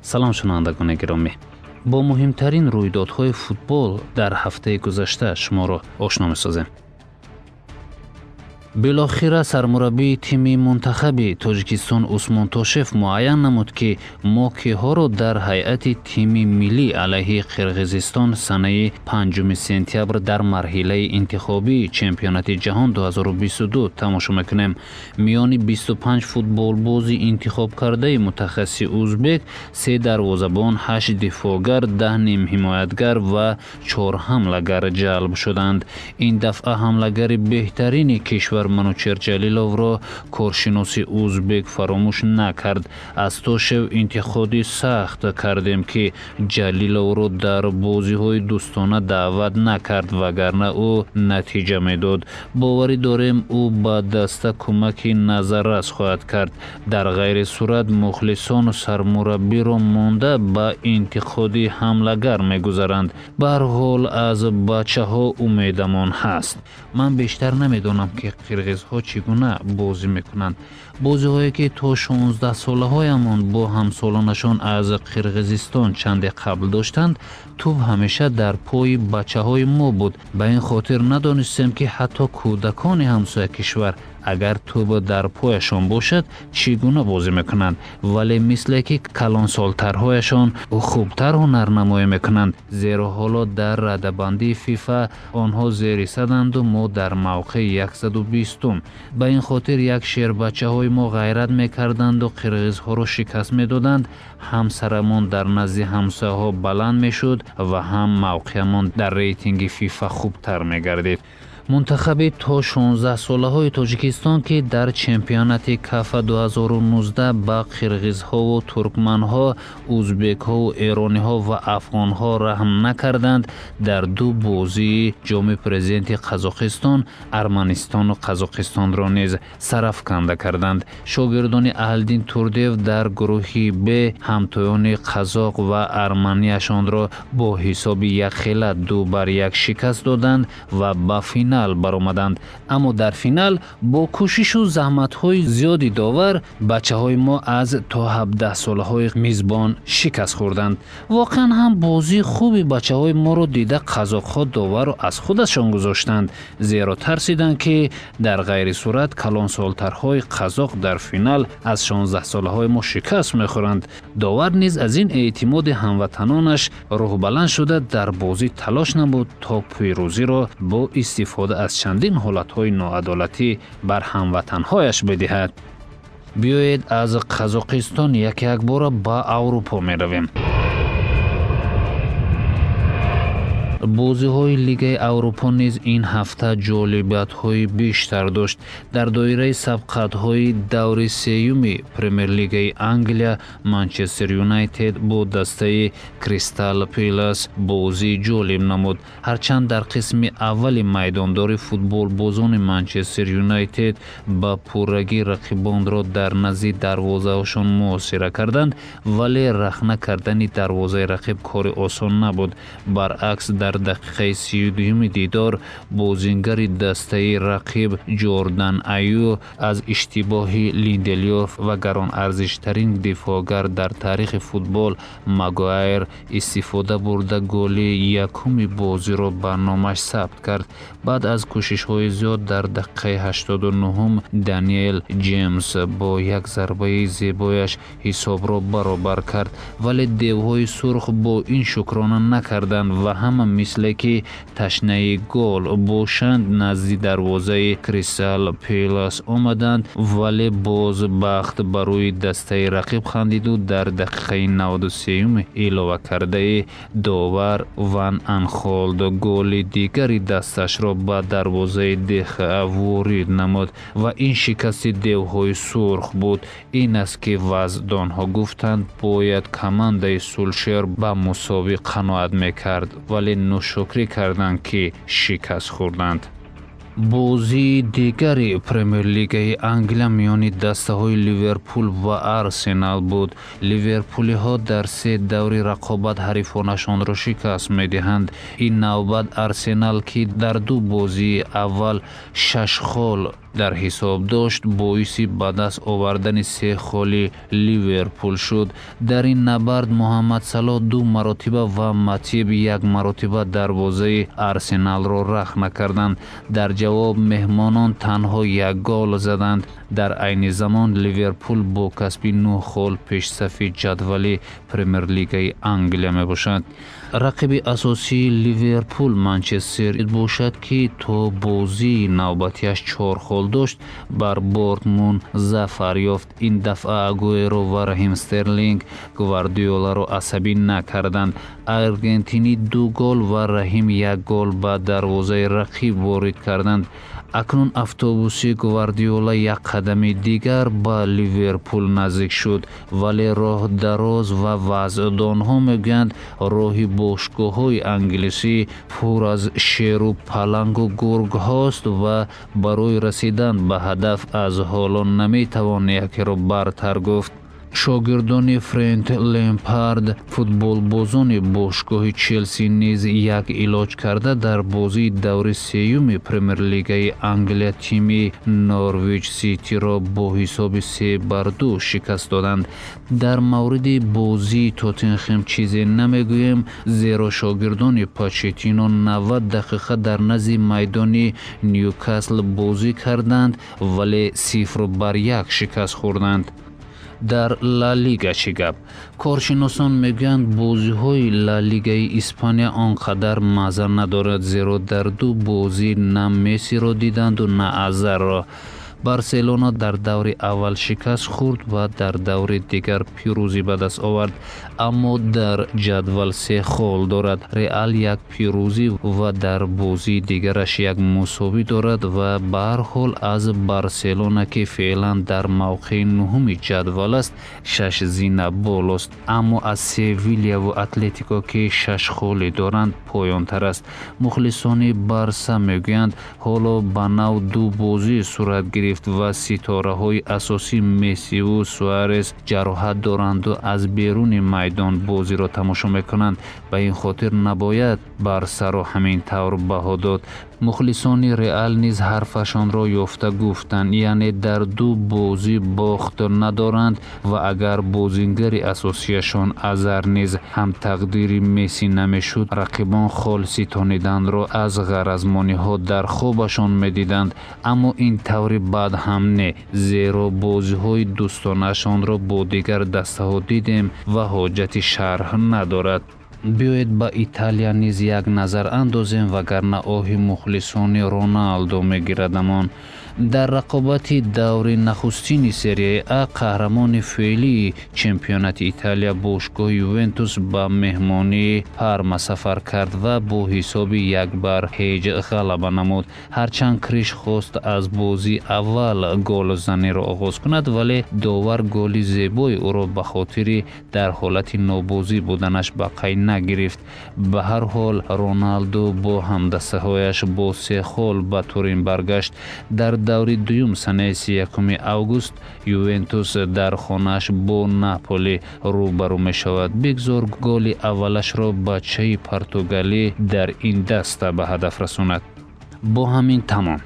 салом шунавандагони гиромӣ, бо муҳимтарин рӯйдодҳои футбол дар ҳафтаи гузашта шуморо ошно месозем. белохира сармураббии тими мунтахаби Тоҷикистон Усмон Тошев муайян намуд, ки мокиҳоро дар ҳайати тими миллӣ алайҳи Қирғизистон санаи 5 сентябр дар марҳилаи интихобии чемпионати ҷаҳон 2022 тамошо мекунем. Миёни 25 футболбози интихобкардаи мутахассиси узбек 3 дарвозабон, 8 дифоъгар, 10 нимҳимоятгар ва 4 ҳамлагар ҷалб шуданд. Ин дафъа ҳамлагари беҳтарини кишвар Манучер Ҷалиловро коршиноси узбек фаромӯш накард. Аз Тошев интиқоди сахт кардем, ки Ҷалиловро дар бозиҳои дӯстона даъват накард, вагарна ӯ натиҷа медод. Боварӣ дорем, ӯ ба даста кӯмаки назаррас хоҳад кард. Дар ғайри сурат мухлисон сармураббиро монда ба интиқоди ҳамлагар мегузаранд. Ба ҳар ҳол аз бачаҳо умедамон ҳаст. Ман бештар намедонам, ки қирғизҳо чӣ гуна бозӣ мекунанд. Бозиҳое, ки то 16 солаҳоямон бо ҳамсолонашон аз Қирғизистон чанде қабл доштанд, тӯб ҳамеша дар пои бачаҳои мо буд. Ба ин хотир надонистем, ки ҳатто кӯдакони ҳамсоя кишвар агар тӯб дар пояшон бошад, чӣ гуна бозӣ мекунанд. Вале мисле, ки калонсолтарҳояшон хубтар ҳунарнамоӣ мекунанд, зеро ҳоло дар радабандии фифа онҳо зерисаданду мо дар мавқеи 120-ум. Ба ин хотир як шер бачаҳои мо ғайрат мекарданду қирғизҳоро шикаст медоданд, ҳам сарамон дар назди ҳамсояҳо баланд мешуд ва ҳам мавқеамон дар рейтинги фифа хубтар мегардид. Мунтахаби то 16 солаҳои Тоҷикистон, ки дар чемпионати Кафа 2019 ба қирғизҳову туркманҳо, узбекҳову эрониҳо ва афғонҳо раҳм накарданд, дар ду бозии ҷоми президенти Қазоқистон Арманистону Қазоқистонро низ сарафканда карданд. Шогирдони Аҳлиддин Турдиев дар гурӯҳи Б ҳамтоёни қазоқ ва арманияшонро бо ҳисоби 1-1 шикаст доданд ва ба финал баромаданд. Аммо дар финал бо кӯшишу заҳматҳои зиёди довар бачаҳои мо аз то 17 солаҳои мизбон шикаст хӯрданд. Воқеан ҳам бозии хуби бачаҳои моро дида қазоқҳо довару аз худашон гузоштанд, зеро тарсиданд, ки дар ғайри сурат калонсолтарҳои қазоқ дар финал аз 16 солаҳои мо шикаст мехӯранд. Довар низ аз ин эътимоди ҳамватанонаш рӯҳбаланд шуда дар бозӣ талош намуд, то пирӯзиро бо истифода аз чандин ҳолатҳои ноадолатӣ бар ҳамватанҳояш бидиҳад. Биёед аз Қазоқистон якбора ба Аврупо меравем. бозиҳои Лигаи Аврупо низ ин ҳафта ҷолибиятҳои бештар дошт. Дар доираи сабқатҳои даври сеюми Премер-лигаи Англия, Манчестер Юнайтед бо дастаи Кристал Пэлас бозии ҷолиб намуд. Ҳарчанд дар қисми аввали майдондори футболбозони Манчестер Юнайтед ба пуррагӣ рақибонро дар назди дарвозаҳошон муосира карданд, вале рахна кардани дарвозаи рақиб кори осон набуд. Баръакс, дар дақиқаи 32-юми дидор бозингари дастаи рақиб Ҷордан Аю аз иштибоҳи Линделёф ва гаронарзиштарин дифоъгар дар тарихи футбол Магуайр истифода бурда голи якуми бозиро ба номаш сабт кард. Баъд аз кӯшишҳои зиёд дар дақиқаи 89-ум Даниэл Ҷеймс бо як зарбаи зебояш ҳисобро баробар кард, вале девҳои сурх бо ин шукрона накарданд ва ҳама мисле, ки ташнаи гол бошанд, назди дарвозаи Кристал Пэлас омаданд, вале боз бахт ба рӯи дастаи рақиб хандиду дар дақиқаи 93-ум иловакардаи довар Ван Анхолд голи дигари дасташро ба дарвозаи ДХА ворид намуд ва ин шикасти девҳои сурх буд. Ин аст, ки ваздонҳо гуфтанд, бояд командаи Сулшер ба мусовӣ қаноат мекард, вале нӯшокрӣ карданд, ки шикаст хӯрданд. бозии дигари Премер-лигаи Англия миёни дастаҳои Ливерпул ва Арсенал буд. Ливерпулиҳо дар се даври рақобат ҳарифонашонро шикаст медиҳанд. Ин навбат Арсенал, ки дар ду бозии аввал 6 хол дар ҳисоб дошт, боиси ба даст овардани 3 холи Ливерпул шуд. дар ин набард Муҳаммад Салоҳ 2 маротиба ва Матиб 1 маротиба дарвозаи Арсеналро рах накарданд. дар ҷавоб меҳмонон танҳо 1 гол заданд. дар айни замон Ливерпул бо касби 9 хол пешсафи ҷадвали Премер-лигаи Англия мебошад. рақиби асосии Ливерпул Манчестер бошад, ки то бозии навбатиаш 4 хол дошт, бар Бортмунд зафар ёфт. ин дафъа Агуэро ва Раҳим Стерлинг Гвардиоларо асабӣ накарданд. аргентинӣ 2 гол ва Раҳим 1 гол ба дарвозаи рақиб ворид карданд. акнун автобуси Гвардиола як қадами дигар ба Ливерпул наздик шуд, вале роҳ дароз ва вазъдонҳо мегӯянд роҳи бошгоҳҳои англисӣ пур аз шеру палангу гургҳост ва барои расидан ба ҳадаф аз ҳоло наметавон якеро бартар гуфт. шогирдони Фрэнк Лэмпард футболбозони бошгоҳи Челси низ як илоҷ карда дар бозии даври сеюми Премер-лигаи Англия тими Норвич Ситиро бо ҳисоби 3-2 шикаст доданд. дар мавриди бозии Тоттенхэм чизе намегӯем, зеро шогирдони Почетино 90 дақиқа дар назди майдони Ньюкасл бозӣ карданд, вале 0-1 шикаст хӯрданд. дар Ла Лига чӣ гап? коршиносон мегӯянд бозиҳои Ла Лигаи Испания он қадар мазза надорад, зеро дар 2 бозӣ на Мессиро диданду на Азарро. барселона дар даври аввал шикаст хӯрд ва дар даври дигар пирӯзӣ ба даст овард, аммо дар ҷадвал 3 хол дорад. реал 1 пирӯзӣ ва дар бозии дигараш 1 мусовӣ дорад ва ба ҳар ҳол аз барселона, ки феълан дар мавқеи 9-уми ҷадвал аст, 6 зина болост, аммо аз Севильяву Атлетико, ки 6 холи доранд, поёнтар аст. мухлисони барса мегӯянд ҳоло ба нав 2 бозӣ сурат гирифт ва ситораҳои асосӣ Мессиву Суарес ҷароҳат доранду аз беруни майдон бозиро тамошо мекунанд. ба ин хотир набояд барсаро ҳамин тавр баҳо дод. мухлисони реал низ ҳарфашонро ёфта гуфтанд, яъне дар 2 бозӣ бохт надоранд ва агар бозингари асосияшон Азар низ ҳам тақдири Месси намешуд, рақибон хол ситониданро аз ғаразмониҳо дар хобашон медиданд. аммо ин таври бад ҳам не, зеро бозиҳои дӯстонашонро бо дигар дастаҳо дидем ва ҳоҷати шарҳ надорад. биёед ба Италия низ як назар андозем, вагарна оҳи мухлисони Роналдо мегирадамон. дар рақобати даври нахустини серияи А, қаҳрамони феълии чемпионати Италия бошгоҳи Ювентус ба меҳмонии Парма сафар кард ва бо ҳисоби 1-0 ғалаба намуд. ҳарчанд Криш хост аз бозии аввал голзаниро оғоз кунад, вале довар голи зебои ӯро ба хотири дар ҳолати нобозӣ буданаш ба қай нагирифт. ба ҳар ҳол Роналдо бо ҳамдастаҳояш бо 3 хол ба Турин баргашт. дар даври дуюм санаи 31 август Ювентус дар хонааш бо Наполи рӯбарӯ мешавад. бигзор голи аввалашро бачаи португалӣ дар ин даста ба ҳадаф расонад. бо ҳамин тамом.